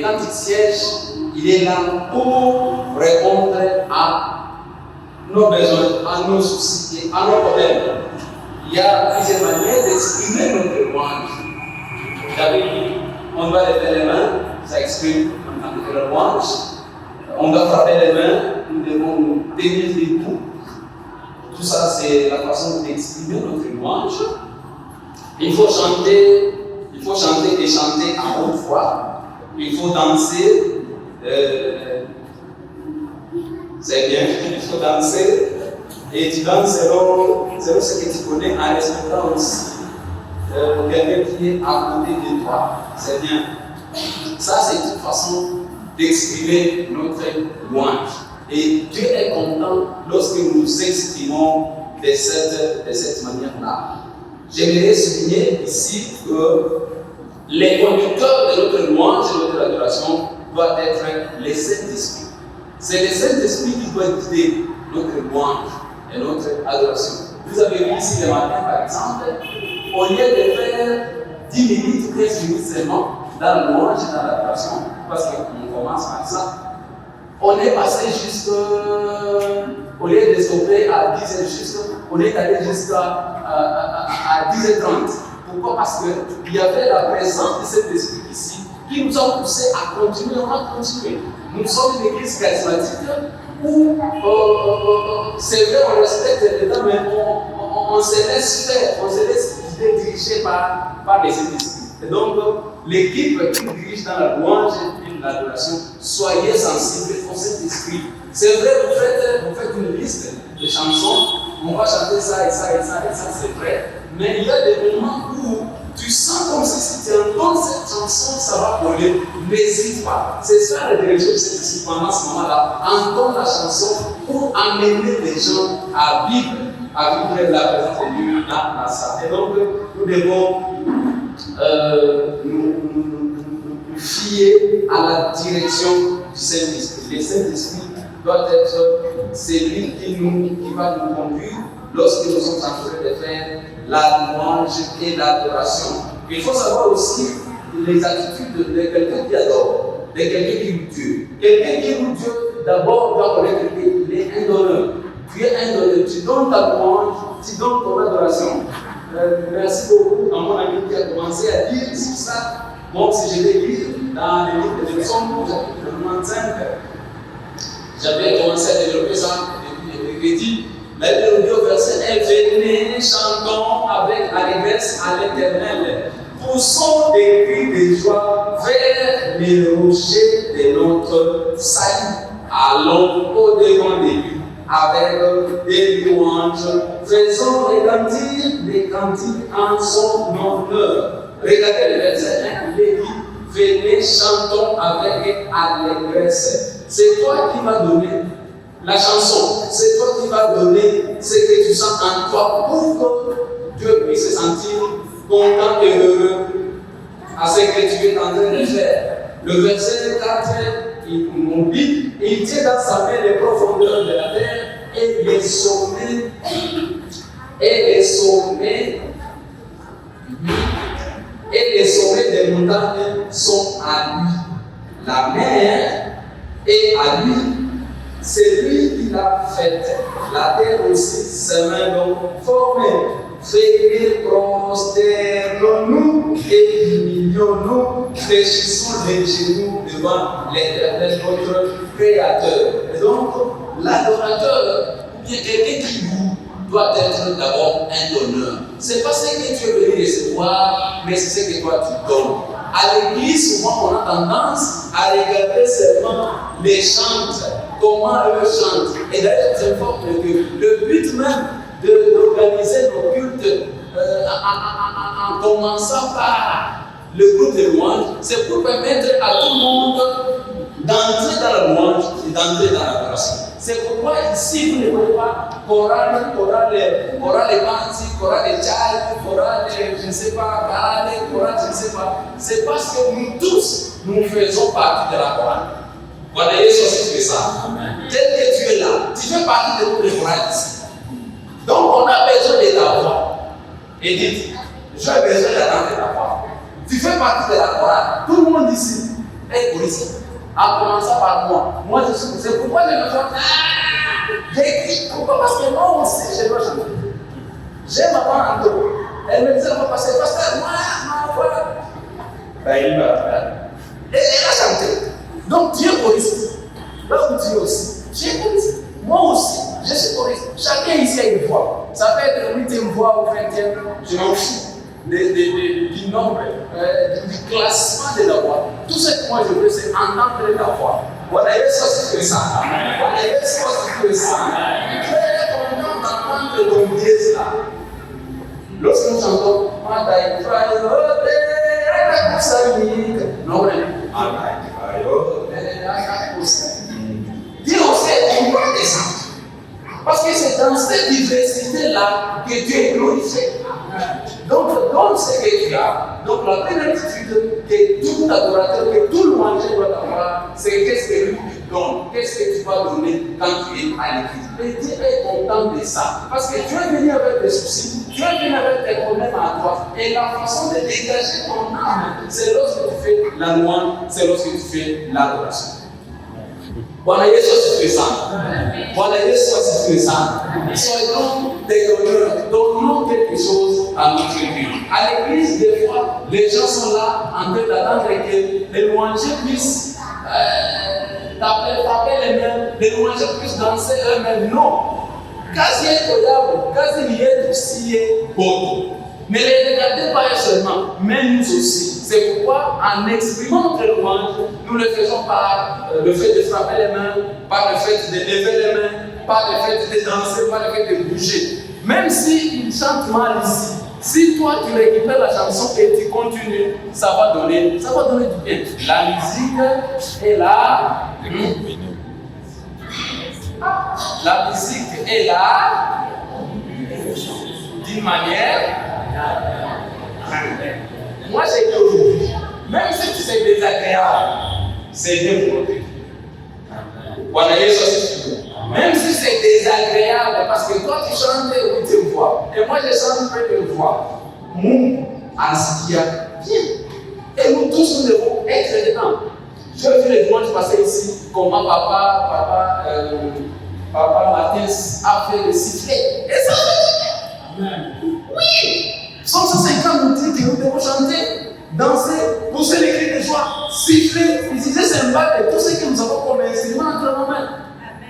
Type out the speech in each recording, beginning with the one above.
quand il siège, il est là pour répondre à nos besoins, à nos soucis et à nos problèmes. Il y a plusieurs manières d'exprimer notre louange. J'avais dit, on doit lever les mains, ça exprime en tant que louange. On doit frapper les mains, nous devons nous tenir debout. Tout ça, c'est la façon d'exprimer notre louange. Il faut chanter et chanter à haute voix. Il faut danser. C'est bien, il faut danser. Et tu danses selon ce que tu connais en respectant aussi quelqu'un qui est à côté de toi. C'est bien. Ça, c'est une façon d'exprimer notre louange. Et Dieu est content lorsque nous exprimons de cette manière-là. J'aimerais souligner ici que les conducteurs de notre louange et de notre adoration doivent être les Saint-Esprit. C'est le Saint-Esprit qui doit guider notre louange et notre adoration. Vous avez vu ici le matin, par exemple, au lieu de faire 10 minutes, 15 minutes seulement dans la louange et dans l'adoration, parce qu'on commence par ça, on est passé jusqu'au lieu de stopper à 10h juste, on est allé jusqu'à 10h30. Pourquoi? Parce qu'il y avait la présence de cet esprit ici qui nous a poussé à continuer, on va continuer. Nous sommes une église charismatique où c'est vrai, on respecte les temps, mais on se laisse faire, on se laisse diriger par les esprits. Et donc, l'équipe qui dirige dans la louange et l'adoration, soyez sensibles au Saint-Esprit. C'est vrai, vous faites une liste de chansons, on va chanter ça et ça et ça et ça, c'est vrai. Mais il y a des moments où tu sens comme si tu entends cette chanson, ça va coller. N'hésite pas. C'est ça la direction de cette esprit pendant ce moment-là. Entends la chanson pour amener les gens à vivre la présence de Dieu dans la salle. Et donc, nous devons nous fier à la direction du Saint-Esprit. Le Saint-Esprit doit être celui qui va nous conduire lorsque nous sommes en train de faire la louange et l'adoration. Il faut savoir aussi les attitudes de quelqu'un qui adore, de quelqu'un qui loue Dieu. Quelqu'un qui loue Dieu, d'abord, doit connaître qu'il est un donneur. Tu es un donneur. Tu donnes ta louange, tu donnes ton adoration. Merci beaucoup à mon ami qui a commencé à dire sur ça. Bon, si je vais lire dans les livres de Psaumes, chapitre 95, j'avais commencé à développer ça depuis le mercredi. La Bible dit au verset 1, venez, chantons avec allégresse à l'Éternel. Poussons des cris de joie vers les rochers de notre salut. Allons au-devant de lui avec des louanges. Faisons retentir des cantiques en son honneur. Regardez le verset 1, il dit, venez, chantons avec allégresse. C'est toi qui vas donner la chanson, c'est toi qui vas donner ce que tu sens en toi pour que Dieu puisse se sentir content et heureux à ce que tu es en train de faire. Le verset 4, il nous dit, il tient dans sa main les profondeurs de la terre et les sommets des montagnes sont à lui. La mer est à lui. C'est lui qui l'a faite. La terre aussi, ses mains l'ont formée. Venez, prosternons-nous et humilions-nous, fléchissons les genoux devant l'Éternel, notre Créateur. Et donc, l'adorateur, ou bien quelqu'un qui loue, doit être d'abord un donneur. Ce n'est pas ce que tu es venu recevoir, mais c'est ce que toi tu donnes. À l'église, souvent, on a tendance à regarder seulement les chantes, comment eux chantent. Et d'ailleurs, c'est fort que le but même d'organiser nos cultes en commençant par le groupe de louange, c'est pour permettre à tout le monde d'entrer dans la louange et d'entrer dans l'adoration. C'est pourquoi ici, vous ne voyez pas chorale Banzi, chorale Tchad, chorale je ne sais pas, chorale je ne sais pas. C'est parce que nous tous, nous faisons partie de la chorale. Voilà, Jésus aussi fait ça. Tel que tu es là, tu fais partie de notre chorale ici. Donc on a besoin de ta voix. Et dites, j'ai besoin d'attendre ta voix. Tu fais partie de la chorale. Tout le monde ici, égoïste. En commençant par moi. Moi, je suis. C'est pourquoi je me chante. J'écris. Pourquoi? Parce que moi aussi, je dois chanter. J'ai maman en dos. Elle me disait, pasteur, moi, voilà. Ben, il va faire. Et elle a chanté. Donc, tu es choriste. Là où tu es aussi. Tu es choriste. Moi aussi, je suis choriste. Chacun ici a une voix. Ça peut être la 8e voix ou 20e. Je m'en fous. Du nombre, du classement de la voix. Tout ce que moi je veux, c'est entendre la voix. Voilà, il y a ça que ça. Voilà, il y a ça que ça. Tu es content d'entendre ton dièse là. Lorsque nous chantons, Dieu aussi est content des saints. Parce que c'est dans cette diversité-là que Dieu est glorifié. Donc, donne ce que tu as. Donc, la première attitude que tout adorateur, que tout louangeau doit avoir, c'est qu'est-ce que lui donne, qu'est-ce que tu vas donner quand tu es à l'église. Et Dieu est content de ça. Parce que tu es venu avec des soucis, tu es venu avec des problèmes à toi. Et la façon de dégager ton âme, c'est lorsque tu fais la louange, c'est lorsque tu fais l'adoration. Bwana Yesu asifiwe sana. Bwana Yesu asifiwe sana. Soyons des donneurs, donnons quelque chose à notre Église. À l'église, des fois, les gens sont là en train d'attendre que les louangeurs puissent frapper les mains, les louangeurs puissent danser eux-mêmes. Non. Quasi incroyable, quasi lié aussi bon. Ne les regardez pas seulement, mais nous aussi. C'est pourquoi, en exprimant notre louange, nous le faisons par le fait de frapper les mains, par le fait de lever les mains, par le fait de danser, par le fait de bouger. Même s'ils chantent mal ici, si toi tu récupères la chanson et tu continues, ça va donner du bien. La musique est là. La musique est là d'une manière. Moi j'ai dit aujourd'hui, même si c'est désagréable, c'est bien pour toi. Voilà, même si c'est désagréable, parce que toi tu chantes au 8e voix, et moi je chante peu de voix. Mon Askia, viens. Et nous tous nous devons être dedans. Je vu les dimanches passer ici, comment papa Mathis a fait le sifflet. Et ça fait bien. Oui. 150 nous dit que nous devons chanter, danser, pousser les cris de joie, siffler, utiliser cymbales et tout ce que nous avons comme instrument entre nos mains.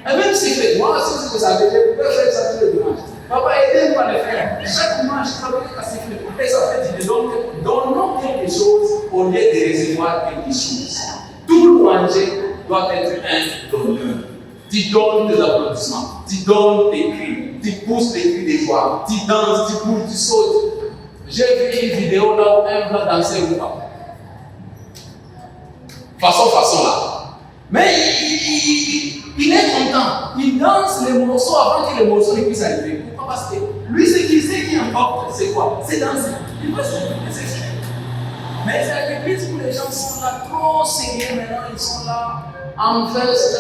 Et même siffler, moi aussi je savais, je pouvais faire ça tous les dimanches. Papa, aidez-moi à le faire. Chaque dimanche, je travaille à siffler. Et ça fait du donc, donnons quelque chose au lieu de recevoir quelque chose. Tout louanger doit être un donneur. Tu donnes des applaudissements, tu donnes des cris, tu pousses des cris de joie, tu danses, tu bouges, tu sautes. J'ai vu une vidéo là où un blanc dansait ou pas. Façon là. Mais il est content. Il danse les morceaux avant que les morceaux ne puissent arriver. Pourquoi? Parce que lui, ce qu'il sait qui importe, c'est quoi? C'est danser. Il veut se faire. Mais c'est à l'église où les gens sont là trop sérieux maintenant. Ils sont là en feste.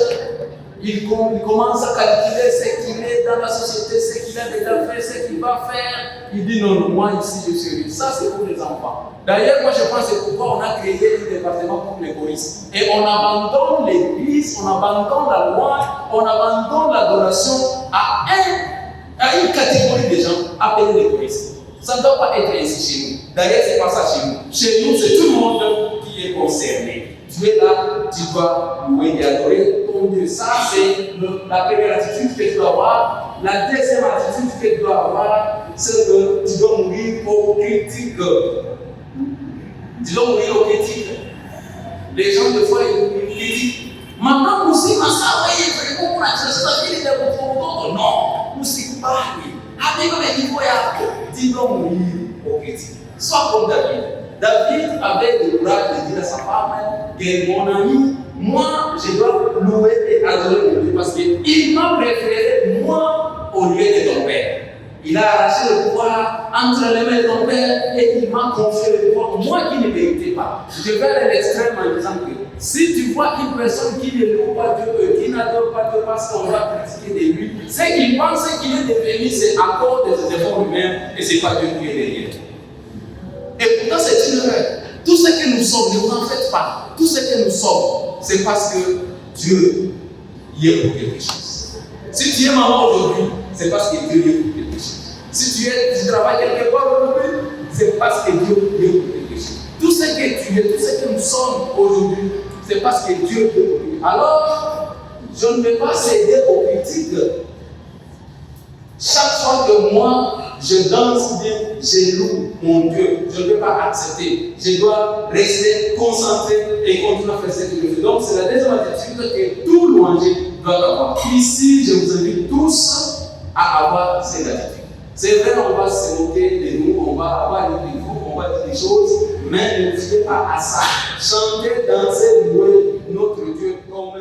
Il commence à calculer ce qu'il est dans la société, ce qu'il a déjà fait, ce qu'il va faire. Il dit non, moi ici je suis riche. Ça c'est pour les enfants. D'ailleurs, moi je pense que c'est pourquoi on a créé un département pour les choristes. Et on abandonne l'église, on abandonne la loi, on abandonne l'adoration à une catégorie de gens appelés les choristes. Ça ne doit pas être ainsi chez nous. D'ailleurs, c'est pas ça chez nous. Chez nous, c'est tout le monde qui est concerné. Tu es là, tu dois louer et adorer ton Dieu. Ça, c'est la première attitude que tu dois avoir. La deuxième attitude que tu dois avoir, c'est que tu dois mourir aux critiques. Tu dois mourir aux critiques. Les gens, des fois, ils critiquent. Maman, aussi, ma soeur, il faut qu'on a cherché la vie de votre non, aussi, pas. Avec le niveau, tu dois mourir aux critiques. Sois comme David. David avait le courage de dire à sa femme que mon ami, moi, je dois louer et adorer Dieu parce qu'il m'a préféré, moi, au lieu de ton père. Il a arraché le pouvoir entre les mains de ton père et il m'a confié le pouvoir, moi qui ne méritais pas. Je vais à l'extrême en disant que si tu vois une personne qui ne loue pas Dieu, qui n'adore pas Dieu parce qu'on va critiquer de lui, c'est qu'il pense qu'il est devenu, c'est à cause de ses efforts humains et ce n'est pas Dieu qui est derrière. Et pourtant, c'est une erreur. Tout ce que nous sommes, ne vous en faites pas. tout ce que nous sommes, c'est parce que Dieu y est pour quelque chose. Si tu es maman aujourd'hui, c'est parce que Dieu y est pour quelque chose. Si tu travailles quelque part aujourd'hui, c'est parce que Dieu y est pour quelque chose. Tout ce que tu es, tout ce que nous sommes aujourd'hui, c'est parce que Dieu y est pour quelque chose. Alors, je ne vais pas céder aux critiques. Chaque fois que moi, je danse bien, je loue mon Dieu. Je ne peux pas accepter. Je dois rester concentré et continuer à faire ce que je fais. Donc, c'est la deuxième attitude que tout louanger doit avoir. Ici, je vous invite tous à avoir cette attitude. C'est vrai, on va se moquer de nous, on va avoir une groupes, on va dire des choses, mais ne fiez pas à ça. Chantez, dansez, louez notre Dieu comme